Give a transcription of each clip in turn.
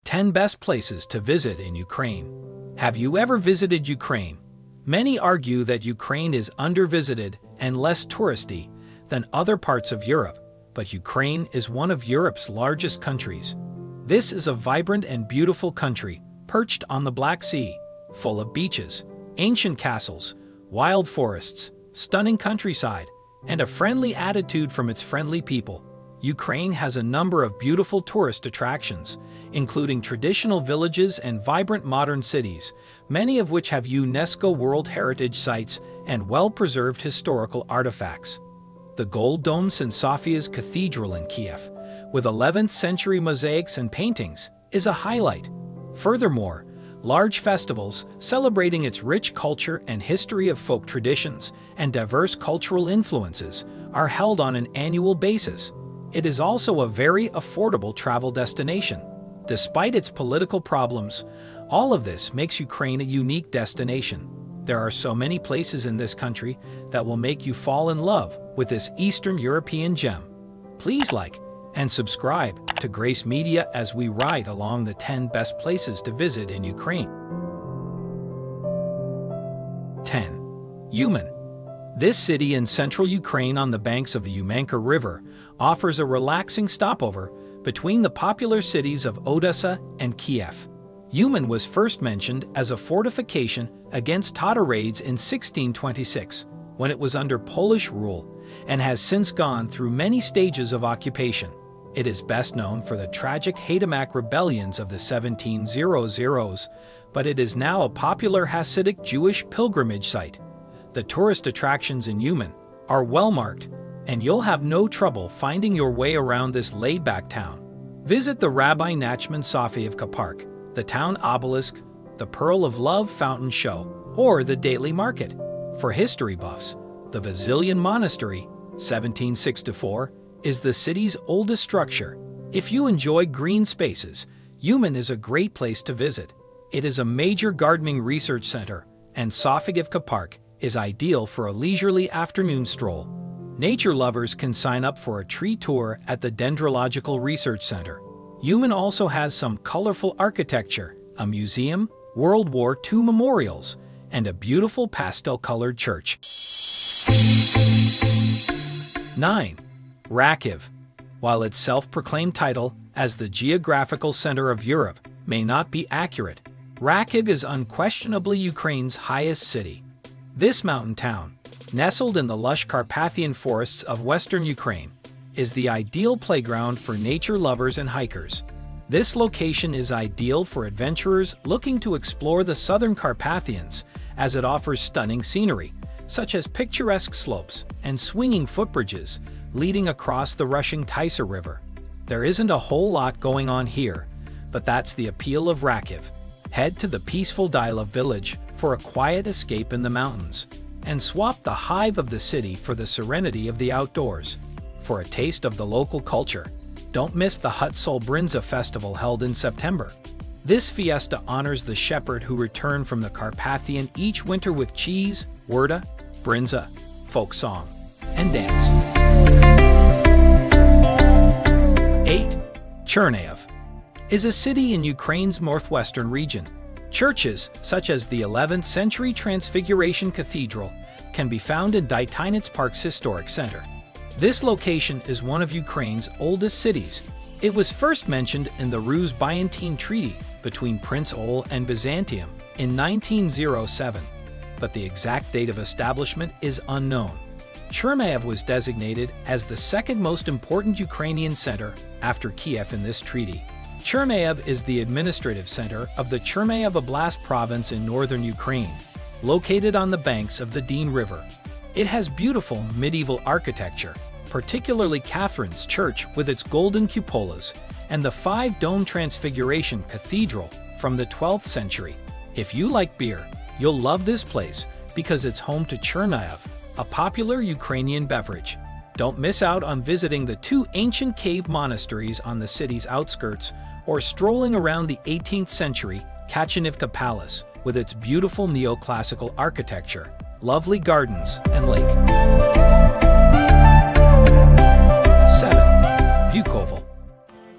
10 Best Places to Visit in Ukraine. Have you ever visited Ukraine? Many argue that Ukraine is undervisited and less touristy than other parts of Europe, but Ukraine is one of Europe's largest countries. This is a vibrant and beautiful country, perched on the Black Sea, full of beaches, ancient castles, wild forests, stunning countryside, and a friendly attitude from its friendly people. Ukraine has a number of beautiful tourist attractions, including traditional villages and vibrant modern cities, many of which have UNESCO World Heritage Sites and well-preserved historical artifacts. The Gold Dome St. Sophia's Cathedral in Kiev, with 11th-century mosaics and paintings, is a highlight. Furthermore, large festivals celebrating its rich culture and history of folk traditions and diverse cultural influences are held on an annual basis. It is also a very affordable travel destination. Despite its political problems, all of this makes Ukraine a unique destination. There are so many places in this country that will make you fall in love with this Eastern European gem. Please like and subscribe to Grace Media as we ride along the 10 best places to visit in Ukraine. 10. Uman. This city in central Ukraine on the banks of the Umanka River offers a relaxing stopover between the popular cities of Odessa and Kiev. Uman was first mentioned as a fortification against Tatar raids in 1626, when it was under Polish rule, and has since gone through many stages of occupation. It is best known for the tragic Haydamak rebellions of the 1700s, but it is now a popular Hasidic Jewish pilgrimage site. The tourist attractions in Uman are well marked, and you'll have no trouble finding your way around this laid-back town. Visit the Rabbi Nachman Sofievka Park, the town obelisk, the Pearl of Love fountain show, or the daily market. For history buffs, the Vasilian Monastery, 1764, is the city's oldest structure. If you enjoy green spaces, Uman is a great place to visit. It is a major gardening research center, and Sofievka Park is ideal for a leisurely afternoon stroll. Nature lovers can sign up for a tree tour at the Dendrological Research Center. Uman also has some colorful architecture, a museum, World War II memorials, and a beautiful pastel-colored church. 9. Rakiv. While its self-proclaimed title as the geographical center of Europe may not be accurate, Rakiv is unquestionably Ukraine's highest city. This mountain town, nestled in the lush Carpathian forests of western Ukraine, is the ideal playground for nature lovers and hikers. This location is ideal for adventurers looking to explore the southern Carpathians, as it offers stunning scenery, such as picturesque slopes and swinging footbridges leading across the rushing Tisa River. There isn't a whole lot going on here, but that's the appeal of Rakiv. Head to the peaceful Dila village for a quiet escape in the mountains, and swap the hive of the city for the serenity of the outdoors. For a taste of the local culture, don't miss the Hutzol Brinza festival held in September. This fiesta honors the shepherd who returned from the Carpathian each winter with cheese, wurda, brinza, folk song, and dance. 8. Chernihiv is a city in Ukraine's northwestern region. Churches, such as the 11th-century Transfiguration Cathedral, can be found in Dytinets Park's historic center. This location is one of Ukraine's oldest cities. It was first mentioned in the Ruse-Byzantine Treaty between Prince Ogle and Byzantium in 1907, but the exact date of establishment is unknown. Chernihiv was designated as the second most important Ukrainian center after Kiev in this treaty. Chernihiv is the administrative center of the Chernihiv Oblast province in northern Ukraine, located on the banks of the Dyn River. It has beautiful medieval architecture, particularly Catherine's Church with its golden cupolas, and the five-dome Transfiguration Cathedral from the 12th century. If you like beer, you'll love this place because it's home to Chernihiv, a popular Ukrainian beverage. Don't miss out on visiting the two ancient cave monasteries on the city's outskirts, or strolling around the 18th century Kachanivka Palace with its beautiful neoclassical architecture, lovely gardens, and lake. 7. Bukovel.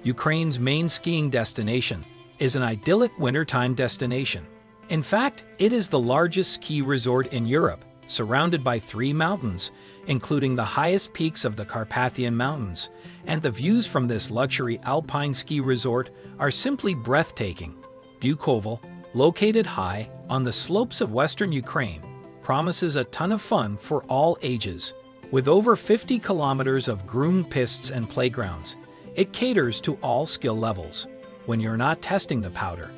Ukraine's main skiing destination, is an idyllic wintertime destination. In fact, it is the largest ski resort in Europe, surrounded by 3 mountains, including the highest peaks of the Carpathian Mountains, and the views from this luxury alpine ski resort are simply breathtaking. Bukovel, located high on the slopes of western Ukraine, promises a ton of fun for all ages. With over 50 kilometers of groomed pistes and playgrounds, it caters to all skill levels. When you're not testing the powder,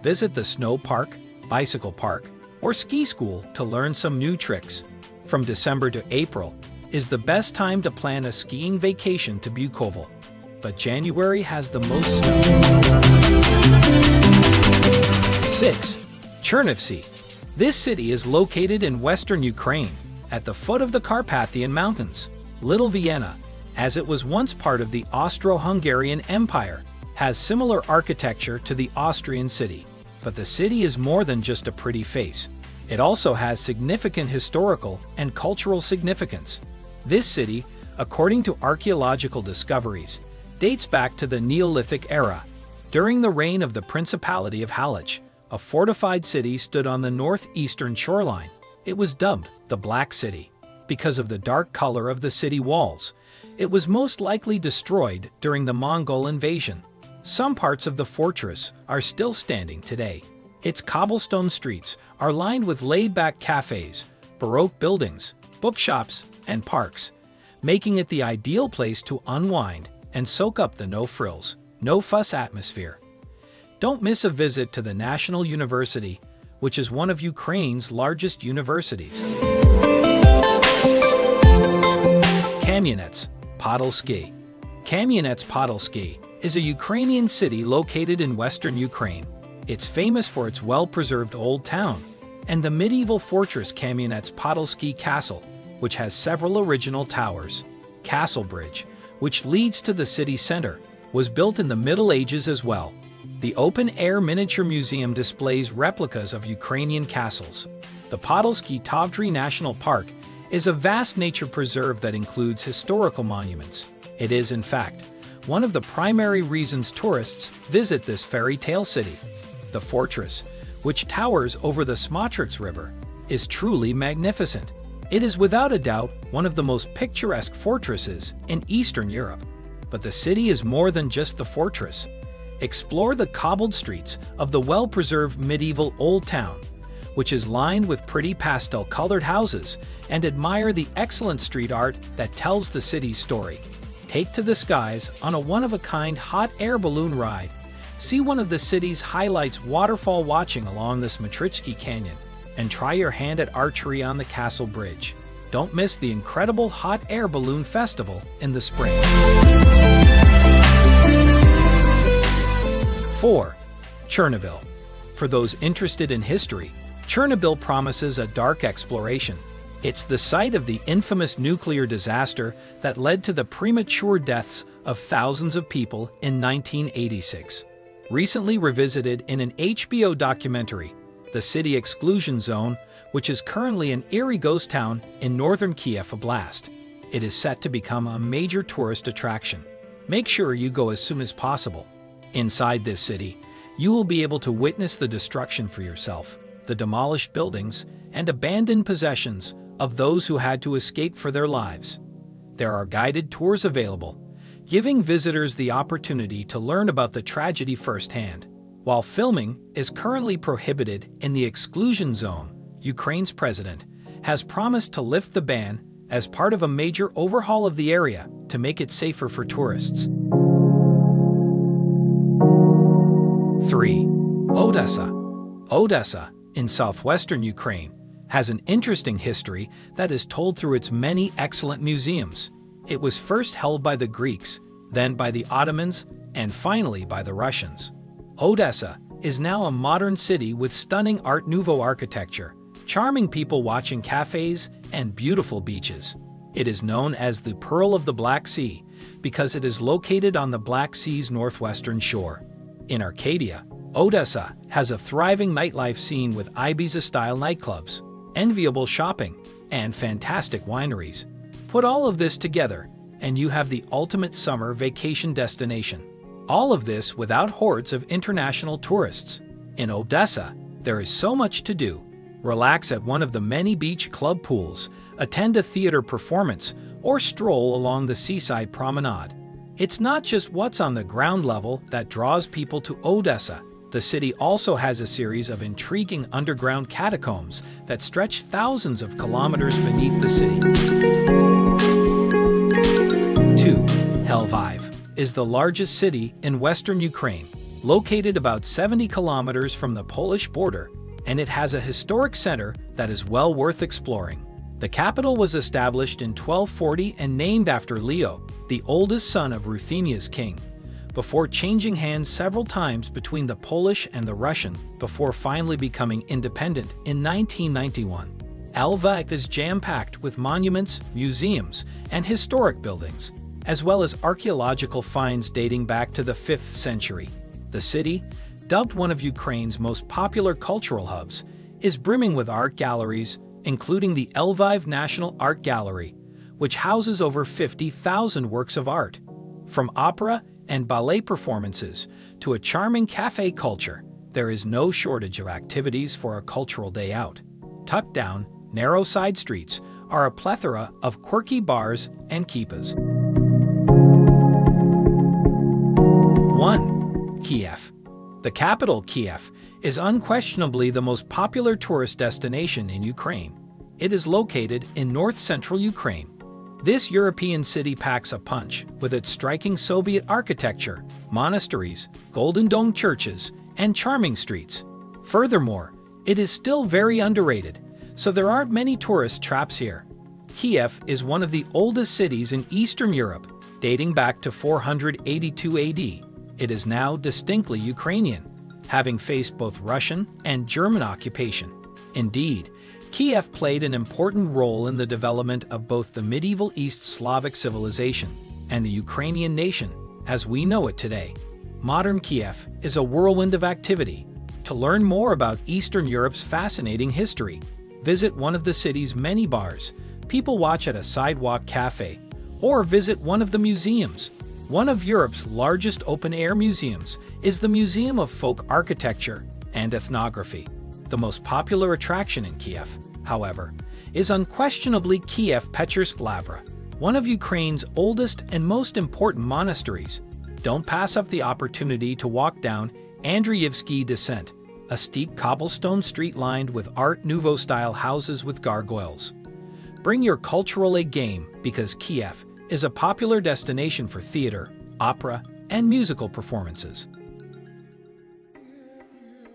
visit the snow park, bicycle park, or ski school to learn some new tricks. From December to April is the best time to plan a skiing vacation to Bukovel, but January has the most snow. 6. Chernivtsi. This city is located in western Ukraine, at the foot of the Carpathian Mountains. Little Vienna, as it was once part of the Austro-Hungarian Empire, has similar architecture to the Austrian city. But the city is more than just a pretty face. It also has significant historical and cultural significance. This city, according to archaeological discoveries, dates back to the Neolithic era. During the reign of the Principality of Halych, a fortified city stood on the northeastern shoreline. It was dubbed the Black City because of the dark color of the city walls. It was most likely destroyed during the Mongol invasion. Some parts of the fortress are still standing today. Its cobblestone streets are lined with laid-back cafes, Baroque buildings, bookshops, and parks, making it the ideal place to unwind and soak up the no-frills, no-fuss atmosphere. Don't miss a visit to the National University, which is one of Ukraine's largest universities. Kamyanets-Podilsky. Kamyanets-Podilsky is a Ukrainian city located in western Ukraine. It's famous for its well-preserved old town and the medieval fortress Kamyanets-Podilsky Castle, which has several original towers. Castle Bridge, which leads to the city center, was built in the Middle Ages as well. The open-air miniature museum displays replicas of Ukrainian castles. The Podilsky Tavdry National Park is a vast nature preserve that includes historical monuments. It is, in fact, one of the primary reasons tourists visit this fairy tale city. The fortress, which towers over the Smotrix River, is truly magnificent. It is without a doubt one of the most picturesque fortresses in Eastern Europe. But the city is more than just the fortress. Explore the cobbled streets of the well-preserved medieval Old Town, which is lined with pretty pastel-colored houses, and admire the excellent street art that tells the city's story. Take to the skies on a one-of-a-kind hot air balloon ride. See one of the city's highlights waterfall watching along the Smotritsky Canyon, and try your hand at archery on the Castle Bridge. Don't miss the incredible hot air balloon festival in the spring. 4. Chernobyl. For those interested in history, Chernobyl promises a dark exploration. It's the site of the infamous nuclear disaster that led to the premature deaths of thousands of people in 1986. Recently revisited in an HBO documentary, the city exclusion zone, which is currently an eerie ghost town in northern Kiev Oblast. It is set to become a major tourist attraction. Make sure you go as soon as possible. Inside this city, you will be able to witness the destruction for yourself, the demolished buildings, and abandoned possessions of those who had to escape for their lives. There are guided tours available, giving visitors the opportunity to learn about the tragedy firsthand. While filming is currently prohibited in the exclusion zone, Ukraine's president has promised to lift the ban as part of a major overhaul of the area to make it safer for tourists. 3. Odessa. Odessa, in southwestern Ukraine, has an interesting history that is told through its many excellent museums. It was first held by the Greeks, then by the Ottomans, and finally by the Russians. Odessa is now a modern city with stunning Art Nouveau architecture, charming people watching cafes, and beautiful beaches. It is known as the Pearl of the Black Sea because it is located on the Black Sea's northwestern shore. In Arcadia, Odessa has a thriving nightlife scene with Ibiza-style nightclubs, enviable shopping, and fantastic wineries. Put all of this together, and you have the ultimate summer vacation destination. All of this without hordes of international tourists. In Odessa, there is so much to do. Relax at one of the many beach club pools, attend a theater performance, or stroll along the seaside promenade. It's not just what's on the ground level that draws people to Odessa. The city also has a series of intriguing underground catacombs that stretch thousands of kilometers beneath the city. 2. Lviv is the largest city in western Ukraine, located about 70 kilometers from the Polish border, and it has a historic center that is well worth exploring. The capital was established in 1240 and named after Leo, the oldest son of Ruthenia's king, before changing hands several times between the Polish and the Russian before finally becoming independent in 1991. Lviv is jam-packed with monuments, museums, and historic buildings, as well as archaeological finds dating back to the 5th century. The city, dubbed one of Ukraine's most popular cultural hubs, is brimming with art galleries, including the Lviv National Art Gallery, which houses over 50,000 works of art. From opera and ballet performances to a charming cafe culture, there is no shortage of activities for a cultural day out. Tucked down, narrow side streets are a plethora of quirky bars and kippas. 1. Kiev. The capital, Kiev, is unquestionably the most popular tourist destination in Ukraine. It is located in north-central Ukraine. This European city packs a punch with its striking Soviet architecture, monasteries, golden dome churches, and charming streets. Furthermore, it is still very underrated, so there aren't many tourist traps here. Kiev is one of the oldest cities in Eastern Europe, dating back to 482 AD. It is now distinctly Ukrainian, having faced both Russian and German occupation. Indeed, Kiev played an important role in the development of both the medieval East Slavic civilization and the Ukrainian nation as we know it today. Modern Kiev is a whirlwind of activity. To learn more about Eastern Europe's fascinating history, visit one of the city's many bars, people watch at a sidewalk cafe, or visit one of the museums. One of Europe's largest open-air museums is the Museum of Folk Architecture and Ethnography. The most popular attraction in Kiev, however, is unquestionably Kiev Pechersk Lavra, one of Ukraine's oldest and most important monasteries. Don't pass up the opportunity to walk down Andreyevsky Descent, a steep cobblestone street lined with Art Nouveau-style houses with gargoyles. Bring your cultural A game because Kiev is a popular destination for theater, opera, and musical performances.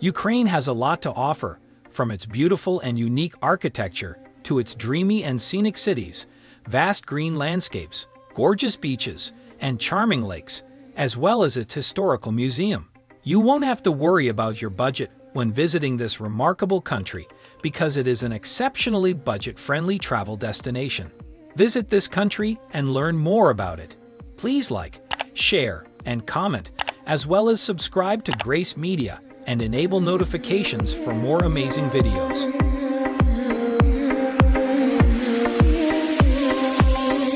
Ukraine has a lot to offer, from its beautiful and unique architecture to its dreamy and scenic cities, vast green landscapes, gorgeous beaches, and charming lakes, as well as its historical museum. You won't have to worry about your budget when visiting this remarkable country because it is an exceptionally budget-friendly travel destination. Visit this country and learn more about it. Please like, share, and comment, as well as subscribe to Grace Media and enable notifications for more amazing videos.